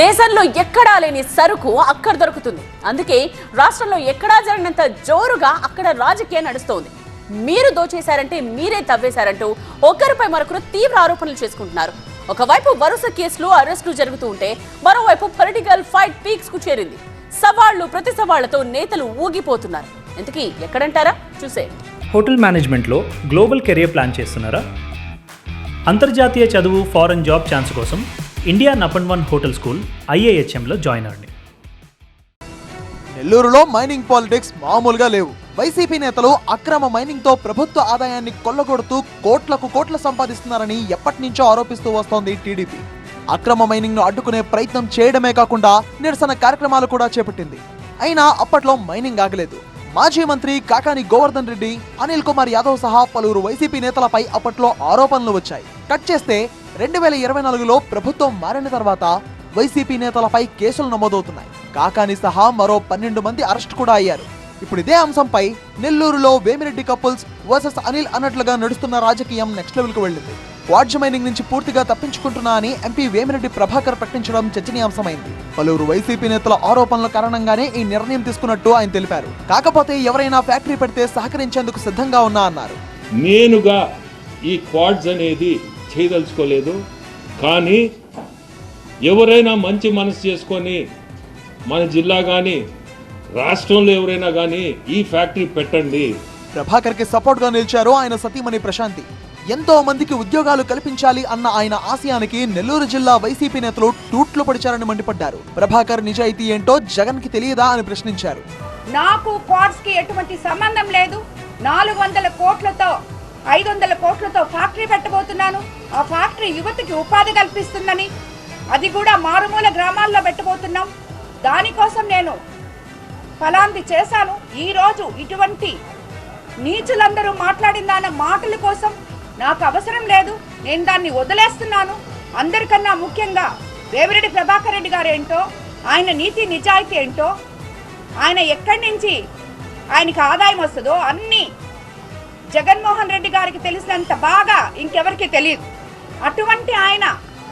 దేశంలో ఎక్కడా లేని సరుకు అక్కడ దొరుకుతుంది. అందుకే రాష్ట్రంలో ఎక్కడా జరిగినంత జోరుగా అక్కడ రాజకీయం నడుస్తోంది. మీరు దోచేశారంటే మీరే తవ్వేశారంటూ ఒకరిపై మరొకరు తీవ్ర ఆరోపణలు చేసుకుంటున్నారు. ఒకవైపు వరుస కేసులు అరెస్టులు జరుగుతూ ఉంటే మరోవైపు పొలిటికల్ ఫైట్ పీక్స్ కు చేరింది. సవాళ్లు ప్రతి సవాళ్లతో నేతలు ఊగిపోతున్నారు. ఇంతకీ ఎక్కడంటారా? చూసే. హోటల్ మేనేజ్మెంట్లో గ్లోబల్ కెరియర్ ప్లాన్ చేస్తున్నారా? అంతర్జాతీయ చదువు, ఫారెన్ జాబ్ ఛాన్స్ కోసం ఇండియా నంబర్ 1 హోటల్ స్కూల్ IIHMలో జాయిన్ అవ్వండి. నెల్లూరులో మైనింగ్ పాలిటిక్స్ మామూలుగా లేవు. వైసీపీ నేతలు అక్రమ మైనింగ్ తో ప్రభుత్వ ఆదాయాన్ని కొల్లగొడుతూ కోట్ల సంపాదిస్తున్నారని ఎప్పటి నుంచో ఆరోపిస్తూ వస్తోంది టీడీపీ. అక్రమ మైనింగ్ ను అడ్డుకునే ప్రయత్నం చేయడమే కాకుండా నిరసన కార్యక్రమాలు కూడా చేపట్టింది. అయినా అప్పట్లో మైనింగ్ ఆగలేదు. మాజీ మంత్రి కాకాని గోవర్ధన్ రెడ్డి, అనిల్ కుమార్ యాదవ్ సహా పలువురు వైసీపీ నేతలపై అప్పట్లో ఆరోపణలు వచ్చాయి. కట్ చేస్తే 2024లో ప్రభుత్వం మారిన తర్వాత వైసీపీ నేతలపై కేసులు నమోదవుతున్నాయి. కాకాని సహా మరో 12 మంది అరెస్ట్ కూడా అయ్యారు. ఇప్పుడు ఇదే అంశంపై నెల్లూరులో వేమిరెడ్డి కపుల్స్ వర్సెస్ అనిల్ అన్నట్లుగా నడుస్తున్న రాజకీయం నెక్స్ట్ లెవెల్ కు వెళ్ళింది. క్వాడ్జ్ మైనింగ్ నుంచి పూర్తిగా తప్పించుకుంటున్నా అని ఎంపీ వేమిరెడ్డి ప్రభాకర్ ప్రకటించడం చర్చనీయాంశమైంది. పలువురు వైసీపీ నేతల ఆరోపణల కారణంగానే ఈ నిర్ణయం తీసుకున్నట్టు ఆయన తెలిపారు. కాకపోతే ఎవరైనా ఫ్యాక్టరీ పెడితే సహకరించేందుకు సిద్ధంగా ఉన్నా అన్నారు. నేనుగా ఈ క్వాడ్జ్ అనేది చేయదలుచుకోలేదు, కానీ ఎవరైనా మంచి మనసు చేసుకొని మన జిల్లా కానీ రాష్ట్రంలో ఎవరైనా కానీ ఈ ఫ్యాక్టరీ పెట్టండి. ప్రభాకర్ కి సపోర్ట్ గా నిలిచారు ఆయన సతీమణి ప్రశాంతి. ఎంతో మందికి ఉద్యోగాలు కల్పించాలి అన్న ఆయన ఆశయానికి నెల్లూరు జిల్లా వైసీపీ నేతలు టూట్లు పడిచారని మండిపడ్డారు. ప్రభాకర్ నిజాయితీ ఏంటో జగన్ కి తెలియదా అని ప్రశ్నించారు. నాకు క్వాడ్స్ కి ఎటువంటి సంబంధం లేదు. 400 కోట్లతో 500 కోట్లతో ఫ్యాక్టరీ పెట్టబోతున్నాను. ఆ ఫ్యాక్టరీ యువతకి ఉపాధి కల్పిస్తుందని, అది కూడా మారుమూల గ్రామాల్లో పెట్టబోతున్నాం. దానికోసం నేను ఫలాంది చేశాను. ఈరోజు ఇటువంటి నీచులందరూ మాట్లాడిన మాటల కోసం నాకు అవసరం లేదు. నేను దాన్ని వదిలేస్తున్నాను. అందరికన్నా ముఖ్యంగా వేమిరెడ్డి ప్రభాకర్ రెడ్డి గారు ఏంటో, ఆయన నీతి నిజాయితీ ఏంటో, ఆయన ఎక్కడి నుంచి ఆయనకి ఆదాయం వస్తుందో అన్నీ జగన్మోహన్ రెడ్డి గారికి తెలిసినంత బాగా ఇంకెవరికి తెలియదు. అటువంటి ఆయన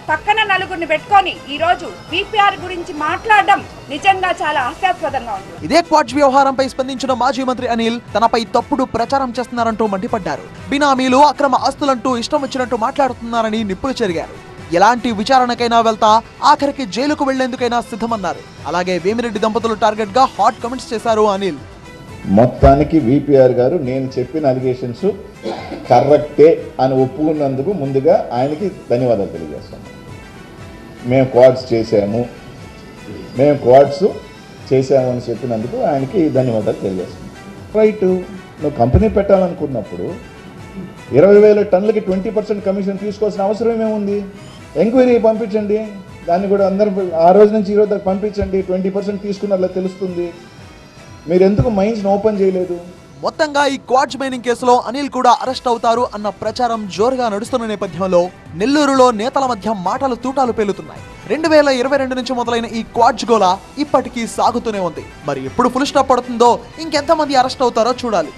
పక్కన నలుగురిని పెట్టుకొని ఈరోజు బీపీఆర్ గురించి మాట్లాడడం నిజంగా చాలా హాస్యాస్పదంగా ఉంది. ఇదే క్వాడ్జ్ వ్యవహారంపై స్పందించిన మాజీ మంత్రి అనిల్ తనపై తప్పుడు ప్రచారం చేస్తున్నారంటూ మండిపడ్డారు. బినామీలు, అక్రమ ఆస్తులంటూ ఇష్టం వచ్చినట్టు మాట్లాడుతున్నారని నిప్పులు చెరిగారు. ఎలాంటి విచారణకైనా వెళ్తా, ఆఖరికి జైలుకు వెళ్లేందుకైనా సిద్ధమన్నారు. అలాగే వేమిరెడ్డి దంపతులు టార్గెట్ గా హాట్ కమెంట్స్ చేశారు అనిల్. మొత్తానికి విపిఆర్ గారు నేను చెప్పిన అలిగేషన్స్ కరెక్టే అని ఒప్పుకున్నందుకు ముందుగా ఆయనకి ధన్యవాదాలు తెలియజేస్తాను. మేము క్వాడ్స్ చేశాము అని చెప్పినందుకు ఆయనకి ధన్యవాదాలు తెలియజేస్తున్నాం. రైట్, నువ్వు కంపెనీ పెట్టాలనుకున్నప్పుడు 20,000 టన్నులకి 20% కమిషన్ తీసుకోవాల్సిన అవసరం ఏముంది? ఎంక్వైరీ పంపించండి, దాన్ని కూడా అందరూ ఆ రోజు నుంచి ఈ రోజు దాకా పంపించండి. 20% తీసుకున్నట్లా తెలుస్తుంది. మీరు ఎందుకు మైన్స్ ఓపెన్ చేయలేదు? మొత్తంగా ఈ క్వాడ్జ్ మైనింగ్ కేసులో అనిల్ కూడా అరెస్ట్ అవుతారు అన్న ప్రచారం జోరుగా నడుస్తున్న నేపథ్యంలో నెల్లూరులో నేతల మధ్య మాటలు తూటాలు పేలుతున్నాయి. 2022 నుంచి మొదలైన ఈ క్వాడ్జ్ గోల ఇప్పటికీ సాగుతూనే ఉంది. మరి ఎప్పుడు ఫుల్ స్టాప్ పడుతుందో, ఇంకెంతమంది అరెస్ట్ అవుతారో చూడాలి.